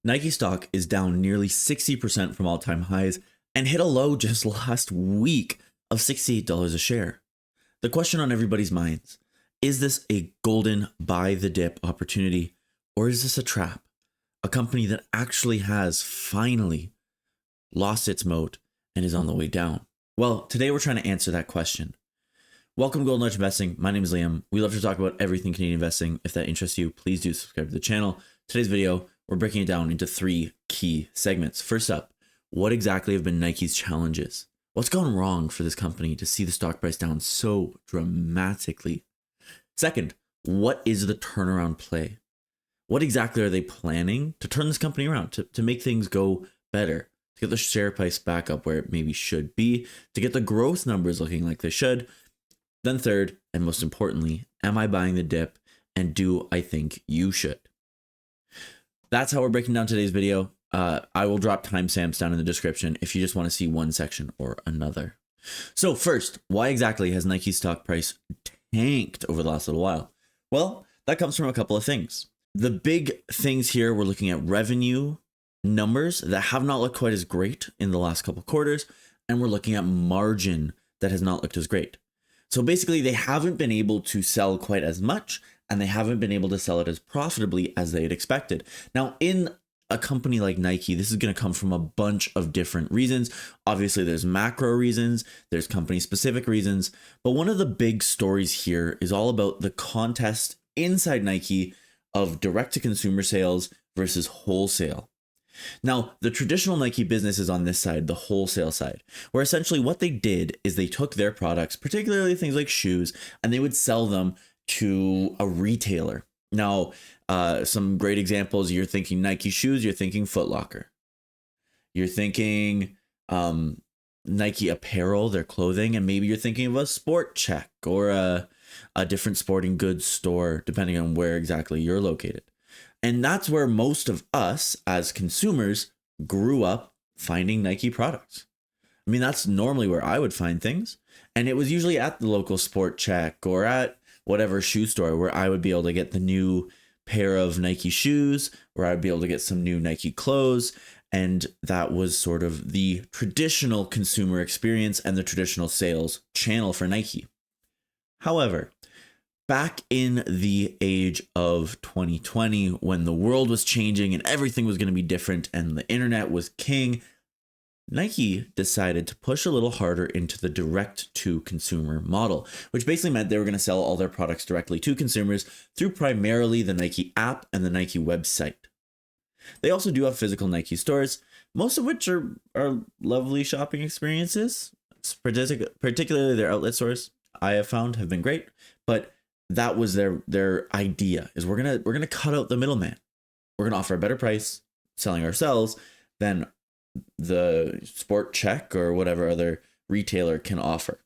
Nike stock is down nearly 60% from all-time highs and hit a low just last week of $68 a share. The question on everybody's minds, is this a golden buy the dip opportunity, or is this a trap? A company that actually has finally lost its moat and is on the way down? Well, today we're trying to answer that question. Welcome to Golden Nudge Investing. My name is Liam. We love to talk about everything Canadian investing. If that interests you, please do subscribe to the channel. Today's video, we're breaking it down into 3 key segments. First up, what exactly have been Nike's challenges? What's gone wrong for this company to see the stock price down so dramatically? Second, what is the turnaround play? What exactly are they planning to turn this company around, to make things go better, to get the share price back up where it maybe should be, to get the growth numbers looking like they should? Then third, and most importantly, am I buying the dip, and do I think you should? That's how we're breaking down today's video. I will drop timestamps down in the description if you just want to see one section or another. So first, why exactly has Nike's stock price tanked over the last little while? Well, that comes from a couple of things. The big things here, we're looking at revenue numbers that have not looked quite as great in the last couple of quarters, and we're looking at margin that has not looked as great. So basically, they haven't been able to sell quite as much, and they haven't been able to sell it as profitably as they had expected. Now, in a company like Nike, this is going to come from a bunch of different reasons. Obviously, there's macro reasons, there's company-specific reasons, but one of the big stories here is all about the contest inside Nike of direct-to-consumer sales versus wholesale. Now, the traditional Nike business is on this side, the wholesale side, where essentially what they did is they took their products, particularly things like shoes, and they would sell them to a retailer. Now, some great examples, you're thinking Nike shoes, you're thinking Foot Locker. You're thinking Nike apparel, their clothing, and maybe you're thinking of a Sport Check or a different sporting goods store, depending on where exactly you're located. And that's where most of us as consumers grew up finding Nike products. I mean, that's normally where I would find things. And it was usually at the local Sport Check or at whatever shoe store where I would be able to get the new pair of Nike shoes, where I'd be able to get some new Nike clothes. And that was sort of the traditional consumer experience and the traditional sales channel for Nike. However, back in the age of 2020, when the world was changing and everything was going to be different and the internet was king, Nike decided to push a little harder into the direct-to-consumer model, which basically meant they were going to sell all their products directly to consumers through primarily the Nike app and the Nike website. They also do have physical Nike stores, most of which are lovely shopping experiences, particularly their outlet stores I have found have been great, but that was their idea, is we're gonna cut out the middleman. We're gonna offer a better price selling ourselves than the Sport Check or whatever other retailer can offer.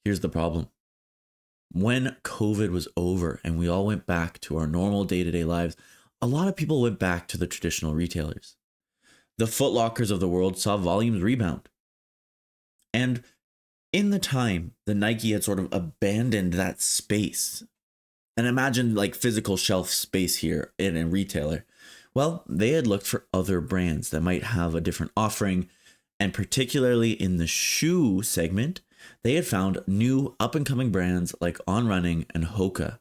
Here's the problem. When COVID was over and we all went back to our normal day-to-day lives, a lot of people went back to the traditional retailers. The Foot Lockers of the world saw volumes rebound. And in the time that Nike had sort of abandoned that space, and imagine like physical shelf space here in a retailer, well, they had looked for other brands that might have a different offering. And particularly in the shoe segment, they had found new up-and-coming brands like On Running and Hoka,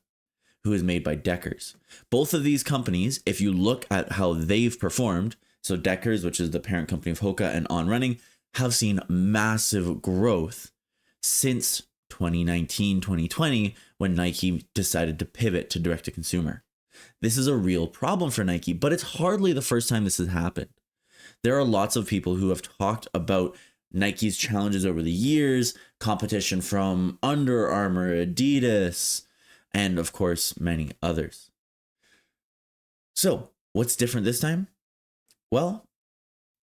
who is made by Deckers. Both of these companies, if you look at how they've performed, so Deckers, which is the parent company of Hoka, and On Running, have seen massive growth since 2019, 2020, when Nike decided to pivot to direct-to-consumer. This is a real problem for Nike, but it's hardly the first time this has happened. There are lots of people who have talked about Nike's challenges over the years, competition from Under Armour, Adidas, and of course, many others. So, what's different this time? Well,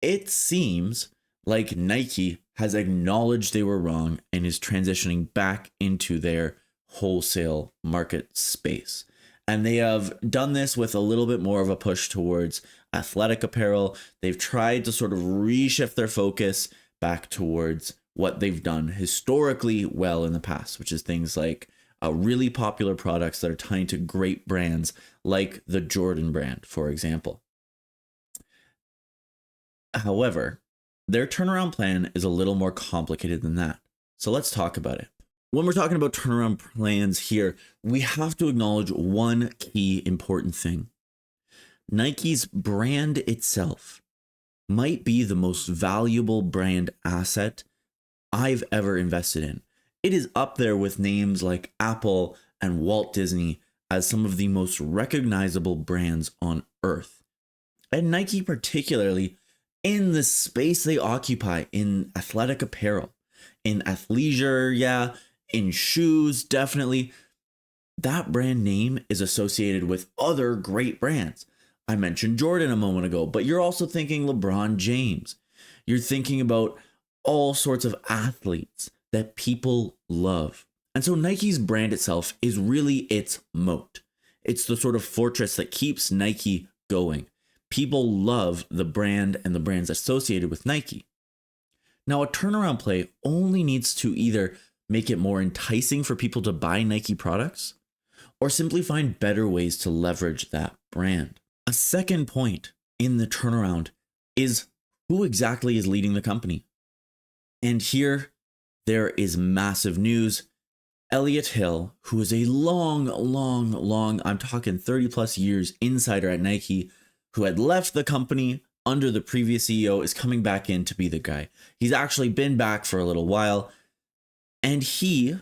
it seems like Nike has acknowledged they were wrong and is transitioning back into their wholesale market space. And they have done this with a little bit more of a push towards athletic apparel. They've tried to sort of reshift their focus back towards what they've done historically well in the past, which is things like really popular products that are tied to great brands like the Jordan brand, for example. However, their turnaround plan is a little more complicated than that. So let's talk about it. When we're talking about turnaround plans here, we have to acknowledge one key important thing. Nike's brand itself might be the most valuable brand asset I've ever invested in. It is up there with names like Apple and Walt Disney as some of the most recognizable brands on earth. And Nike particularly, in the space they occupy in athletic apparel, in athleisure, yeah, in shoes, definitely, that brand name is associated with other great brands. I mentioned Jordan a moment ago, but you're also thinking LeBron James. You're thinking about all sorts of athletes that people love. And so Nike's brand itself is really its moat. It's the sort of fortress that keeps Nike going. People love the brand and the brands associated with Nike. Now, a turnaround play only needs to either make it more enticing for people to buy Nike products or simply find better ways to leverage that brand. A second point in the turnaround is who exactly is leading the company. And here there is massive news. Elliott Hill, who is a long, I'm talking 30 plus years insider at Nike, who had left the company under the previous CEO, is coming back in to be the guy. He's actually been back for a little while, and he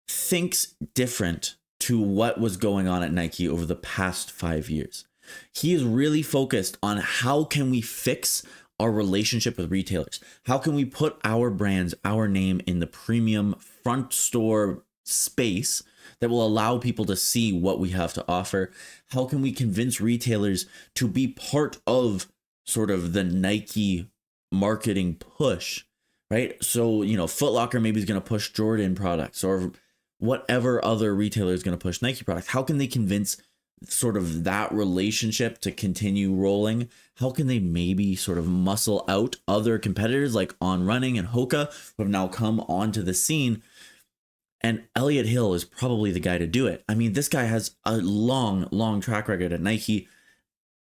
thinks different to what was going on at Nike over the past 5 years. He is really focused on how can we fix our relationship with retailers? How can we put our brands, our name in the premium front store space that will allow people to see what we have to offer? How can we convince retailers to be part of sort of the Nike marketing push, right? So, Foot Locker maybe is going to push Jordan products, or whatever other retailer is going to push Nike products. How can they convince sort of that relationship to continue rolling? How can they maybe sort of muscle out other competitors like On Running and Hoka, who have now come onto the scene? And Elliott Hill is probably the guy to do it. I mean, this guy has a long track record at Nike,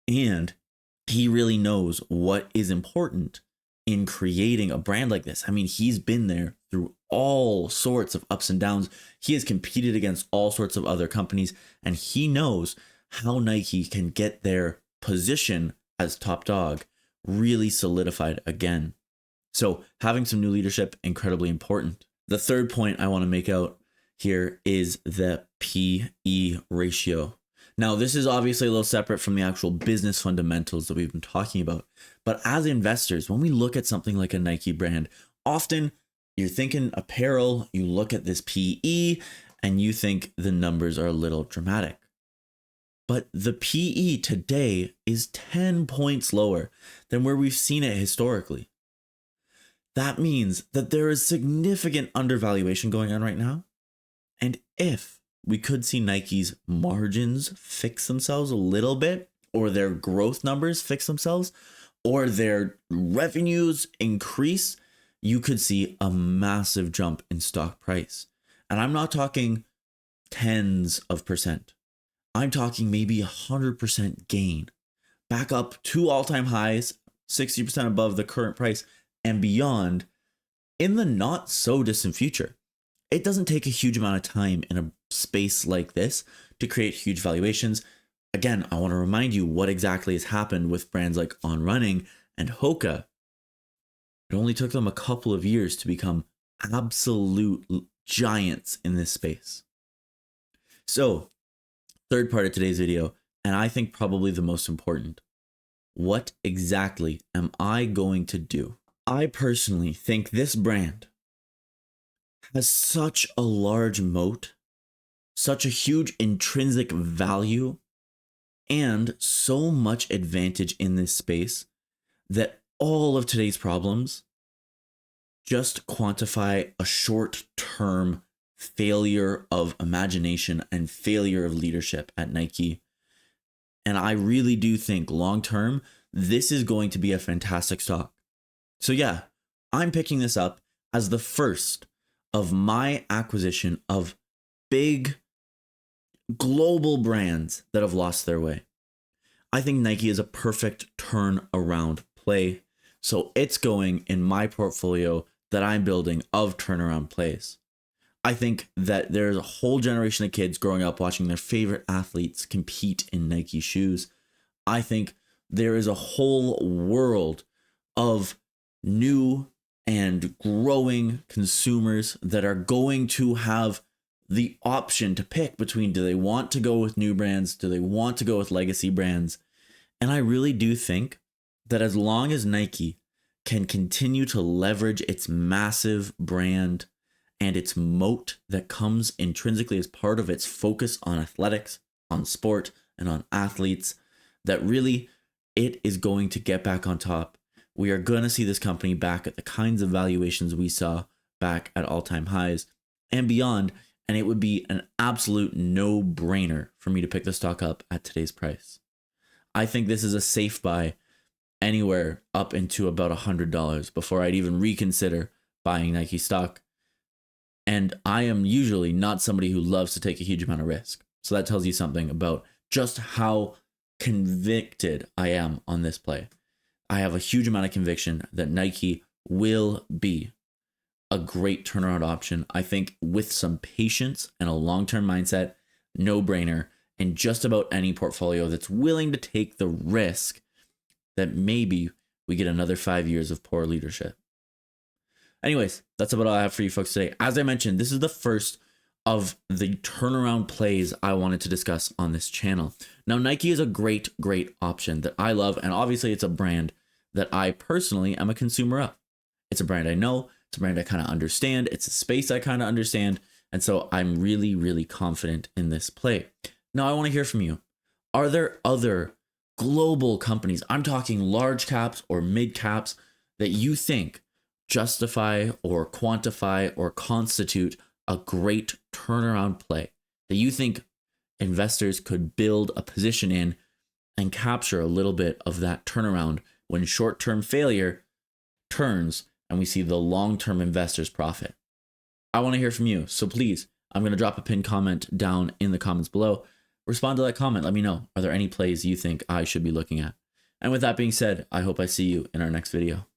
and he really knows what is important in creating a brand like this. I mean, he's been there through all sorts of ups and downs. He has competed against all sorts of other companies, and he knows how Nike can get their position as top dog really solidified again. So having some new leadership, incredibly important. The third point I want to make out here is the PE ratio. Now, this is obviously a little separate from the actual business fundamentals that we've been talking about. But as investors, when we look at something like a Nike brand, often you're thinking apparel, you look at this PE, and you think the numbers are a little dramatic. But the PE today is 10 points lower than where we've seen it historically. That means that there is significant undervaluation going on right now. And if we could see Nike's margins fix themselves a little bit, or their growth numbers fix themselves, or their revenues increase, you could see a massive jump in stock price. And I'm not talking tens of percent. I'm talking maybe 100% gain, back up to all-time highs, 60% above the current price and beyond in the not so distant future. It doesn't take a huge amount of time in a space like this to create huge valuations. Again, I want to remind you what exactly has happened with brands like On Running and Hoka. It only took them a couple of years to become absolute giants in this space. So, third part of today's video, and I think probably the most important. What exactly am I going to do? I personally think this brand has such a large moat, such a huge intrinsic value, and so much advantage in this space that all of today's problems just quantify a short-term failure of imagination and failure of leadership at Nike. And I really do think long-term, this is going to be a fantastic stock. So yeah, I'm picking this up as the first of my acquisition of big global brands that have lost their way. I think Nike is a perfect turnaround play. So it's going in my portfolio that I'm building of turnaround plays. I think that there's a whole generation of kids growing up watching their favorite athletes compete in Nike shoes. I think there is a whole world of new and growing consumers that are going to have the option to pick between, do they want to go with new brands? Do they want to go with legacy brands? And I really do think that as long as Nike can continue to leverage its massive brand and its moat that comes intrinsically as part of its focus on athletics, on sport, and on athletes, that really it is going to get back on top. We are going to see this company back at the kinds of valuations we saw back at all-time highs and beyond, and it would be an absolute no-brainer for me to pick the stock up at today's price. I think this is a safe buy anywhere up into about $100 before I'd even reconsider buying Nike stock. And I am usually not somebody who loves to take a huge amount of risk. So that tells you something about just how convicted I am on this play. I have a huge amount of conviction that Nike will be a great turnaround option. I think with some patience and a long-term mindset, no brainer, and just about any portfolio that's willing to take the risk that maybe we get another 5 years of poor leadership. Anyways, that's about all I have for you folks today. As I mentioned, this is the first of the turnaround plays I wanted to discuss on this channel. Now, Nike is a great option that I love, and obviously it's a brand that I personally am a consumer of. It's a brand I know, it's a brand I kind of understand, it's a space I kind of understand, and so I'm really confident in this play. Now, I want to hear from you. Are there other global companies, I'm talking large caps or mid caps, that you think justify or quantify or constitute a great turnaround play that you think investors could build a position in and capture a little bit of that turnaround when short-term failure turns and we see the long-term investors profit? I want to hear from you. So please, I'm going to drop a pinned comment down in the comments below. Respond to that comment. Let me know. Are there any plays you think I should be looking at? And with that being said, I hope I see you in our next video.